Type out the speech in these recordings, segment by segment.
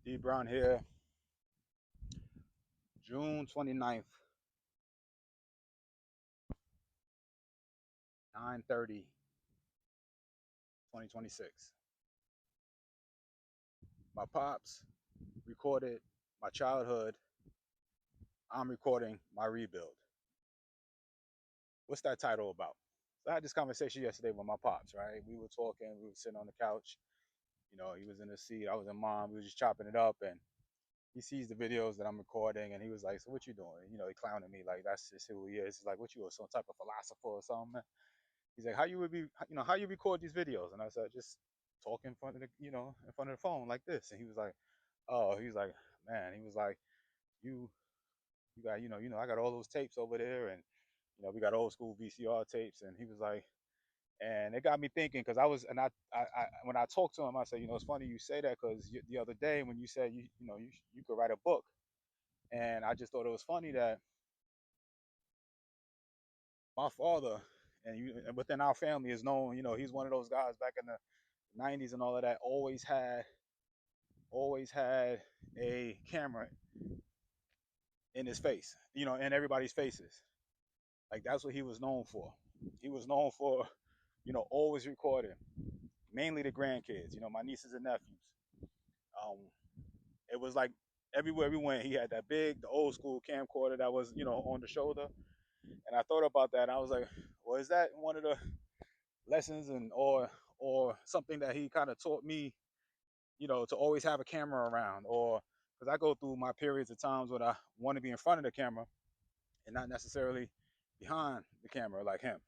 D Brown here, June 29th, 9:30, 2026. My pops recorded my childhood. I'm recording my rebuild. What's that title about? So I had this conversation yesterday with my pops, right? We were talking, we were sitting on the couch. He was in the seat, I was in mom, we were just chopping it up, and he sees the videos that I'm recording, and he was like, "So what you doing?" He clowning me like that's just who he is. He's like, "What you are, some type of philosopher or something?" He's like, "How you would be, how you record these videos?" And I said, "Just talk in front of in front of the phone like this." And he was like, "Oh," he's like, "Man," he was like, "You, you got, I got all those tapes over there, and we got old school VCR tapes." And he was like, and it got me thinking because I when I talked to him, I said, "It's funny you say that because the other day when you said you could write a book, and I just thought it was funny that my father." And within our family is known, he's one of those guys back in the 90s and all of that, always had a camera in his face, in everybody's faces. Like that's what he was known for. He was known for, always recording, mainly the grandkids, my nieces and nephews. Um, it was like everywhere we went, he had that the old school camcorder that was, on the shoulder. And I thought about that. And I was like, well, is that one of the lessons or something that he kind of taught me, to always have a camera around, or because I go through my periods of times when I want to be in front of the camera and not necessarily behind the camera like him.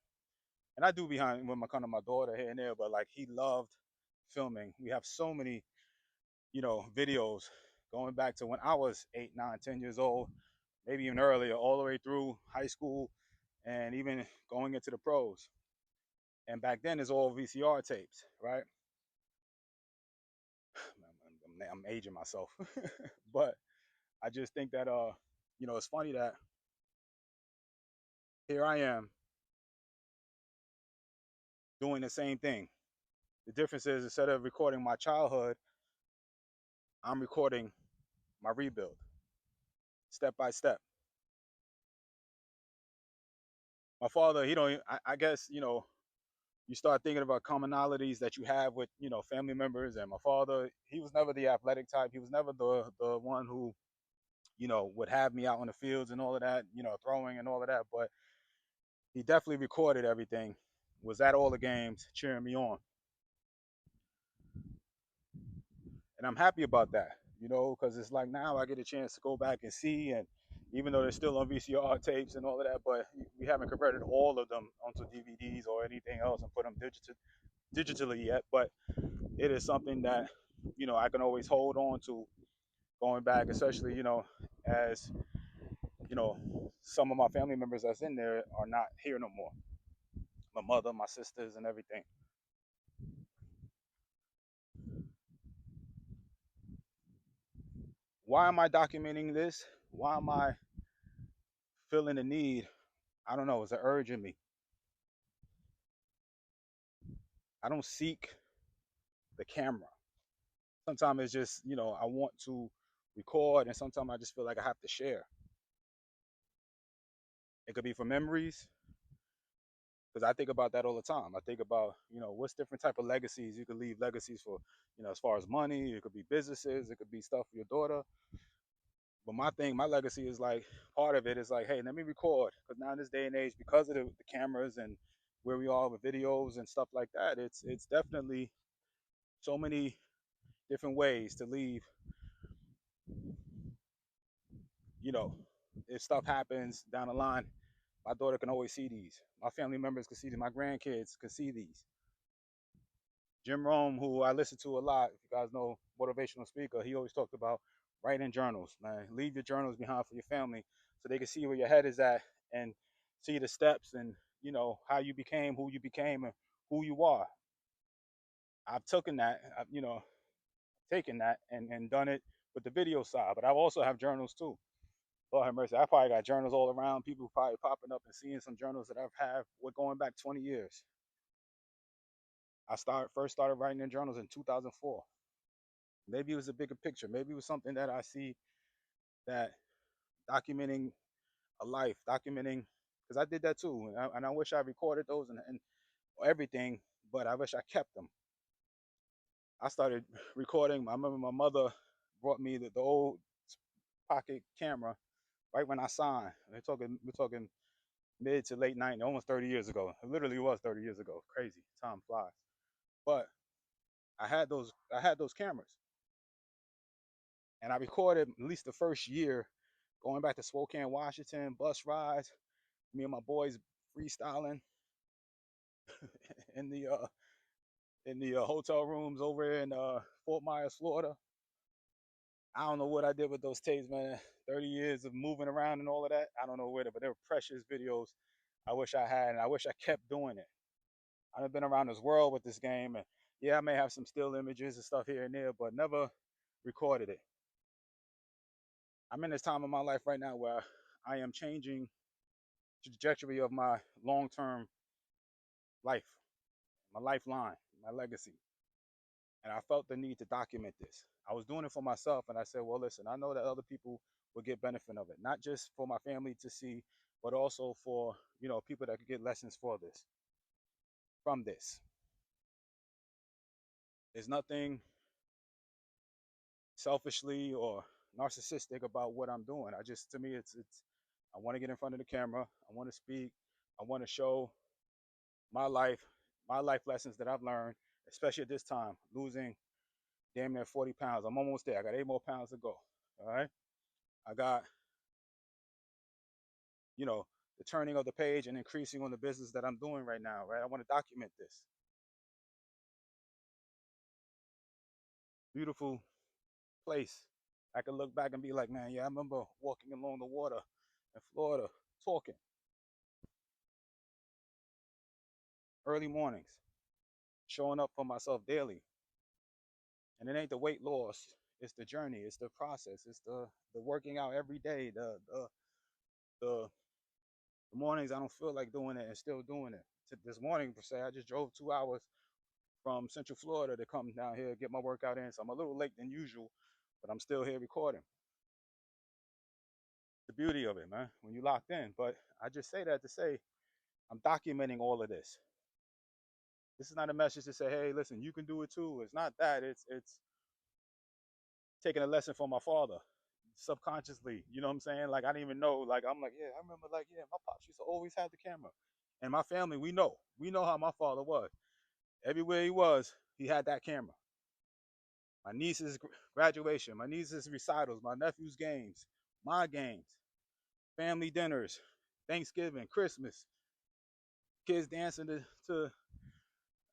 And I do behind when I come to my daughter here and there, but like he loved filming. We have so many, videos going back to when I was 8, 9, 10 years old, maybe even earlier, all the way through high school and even going into the pros. And back then it's all VCR tapes, right? I'm aging myself, but I just think that it's funny that here I am doing the same thing. The difference is instead of recording my childhood, I'm recording my rebuild, step by step. My father, he don't. I guess you start thinking about commonalities that you have with family members. And my father, he was never the athletic type. He was never the one who would have me out on the fields and all of that, throwing and all of that. But he definitely recorded everything. Was at all the games, cheering me on, and I'm happy about that. Because it's like now I get a chance to go back and see, and even though they're still on VCR tapes and all of that, but we haven't converted all of them onto DVDs or anything else and put them digitally yet. But it is something that I can always hold on to going back, especially as some of my family members that's in there are not here no more. My mother, my sisters, and everything. Why am I documenting this? Why am I feeling the need? I don't know. It's an urge in me. I don't seek the camera. Sometimes it's just I want to record, and sometimes I just feel like I have to share. It could be for memories, because I think about that all the time. I think about what's different type of legacies you could leave legacies for, as far as money. It could be businesses, it could be stuff for your daughter. But my legacy is like part of it is like, hey, let me record, because now in this day and age, because of the cameras and where we are with videos and stuff like that, it's definitely so many different ways to leave. You know, if stuff happens down the line, my daughter can always see these. My family members can see these. My grandkids can see these. Jim Rome, who I listen to a lot, if you guys know, motivational speaker, he always talked about writing journals, man. Leave your journals behind for your family so they can see where your head is at and see the steps and, how you became who you became and who you are. I've taken that, taken that and done it with the video side, but I also have journals too. Lord have mercy. I probably got journals all around. People probably popping up and seeing some journals that I've had. We're going back 20 years. First started writing in journals in 2004. Maybe it was a bigger picture. Maybe it was something that I see that documenting a life, documenting, because I did that too. And I wish I recorded those and everything, but I wish I kept them. I started recording. I remember my mother brought me the old pocket camera right when I signed. We're talking mid to late 90s, almost 30 years ago. It literally was 30 years ago. Crazy. Time flies. But I had those cameras, and I recorded at least the first year going back to Spokane, Washington, bus rides, me and my boys freestyling in the hotel rooms over in Fort Myers, Florida. I don't know what I did with those tapes, man. 30 years of moving around and all of that. I don't know where, but they were precious videos. I wish I had, and I wish I kept doing it. I've been around this world with this game, and yeah, I may have some still images and stuff here and there, but never recorded it. I'm in this time of my life right now where I am changing the trajectory of my long-term life, my lifeline, my legacy. And I felt the need to document this. I was doing it for myself, and I said, well, listen, I know that other people will get benefit of it, not just for my family to see, but also for people that could get lessons for this from this. There's nothing selfishly or narcissistic about what I'm doing. To me, it's I want to get in front of the camera. I want to speak. I want to show my life, my life lessons that I've learned, especially at this time, losing damn near 40 pounds. I'm almost there. I got 8 more pounds to go. All right. I got, the turning of the page and increasing on the business that I'm doing right now, right? I want to document this. Beautiful place. I can look back and be like, man, yeah, I remember walking along the water in Florida, talking early mornings, showing up for myself daily. And it ain't the weight loss, it's the journey, it's the process, it's the working out every day, the mornings I don't feel like doing it and still doing it. This morning, per se, I just drove 2 hours from Central Florida to come down here get my workout in. So I'm a little late than usual, but I'm still here recording. The beauty of it, man, when you locked in. But I just say that to say I'm documenting all of this. This is not a message to say, hey, listen, you can do it too. It's not that. It's taking a lesson from my father subconsciously. You know what I'm saying? Like I didn't even know. Like I'm like, yeah, I remember like, yeah, my pops used to always have the camera. And my family, we know. We know how my father was. Everywhere he was, he had that camera. My niece's graduation, my niece's recitals, my nephew's games, my games, family dinners, Thanksgiving, Christmas, kids dancing to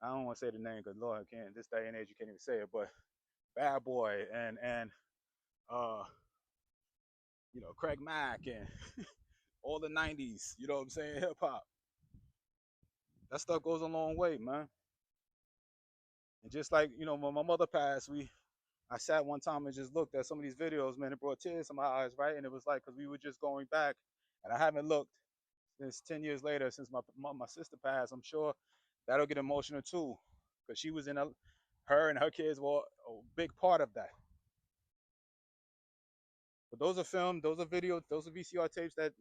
I don't want to say the name because Lord, I can't. This day and age, you can't even say it. But Bad Boy and uh, Craig Mack and all the '90s. You know what I'm saying? Hip hop. That stuff goes a long way, man. And just like when my mother passed, I sat one time and just looked at some of these videos, man. It brought tears to my eyes, right? And it was like because we were just going back, and I haven't looked since 10 years later, since my sister passed. I'm sure that'll get emotional too, because she was her and her kids were a big part of that. But those are filmed, those are videos, those are VCR tapes that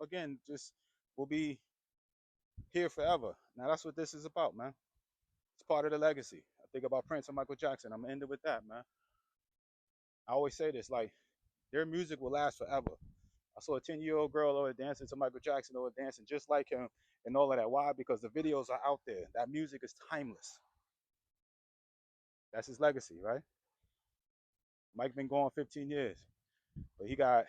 again, just will be here forever. Now that's what this is about, man. It's part of the legacy. I think about Prince and Michael Jackson. I'm gonna end it with that, man. I always say this, like their music will last forever. I saw a 10-year-old girl over dancing to Michael Jackson or dancing just like him and all of that. Why? Because the videos are out there. That music is timeless. That's his legacy, right? Mike been gone 15 years, but he got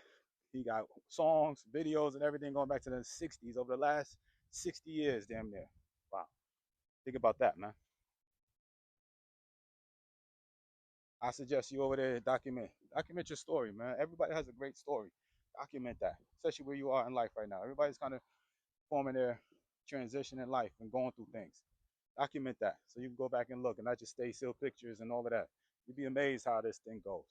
songs, videos, and everything going back to the 60s over the last 60 years, damn near. Wow. Think about that, man. I suggest you over there document your story, man. Everybody has a great story. Document that, especially where you are in life right now. Everybody's kind of forming their transition in life and going through things. Document that so you can go back and look and not just stay still pictures and all of that. You'd be amazed how this thing goes.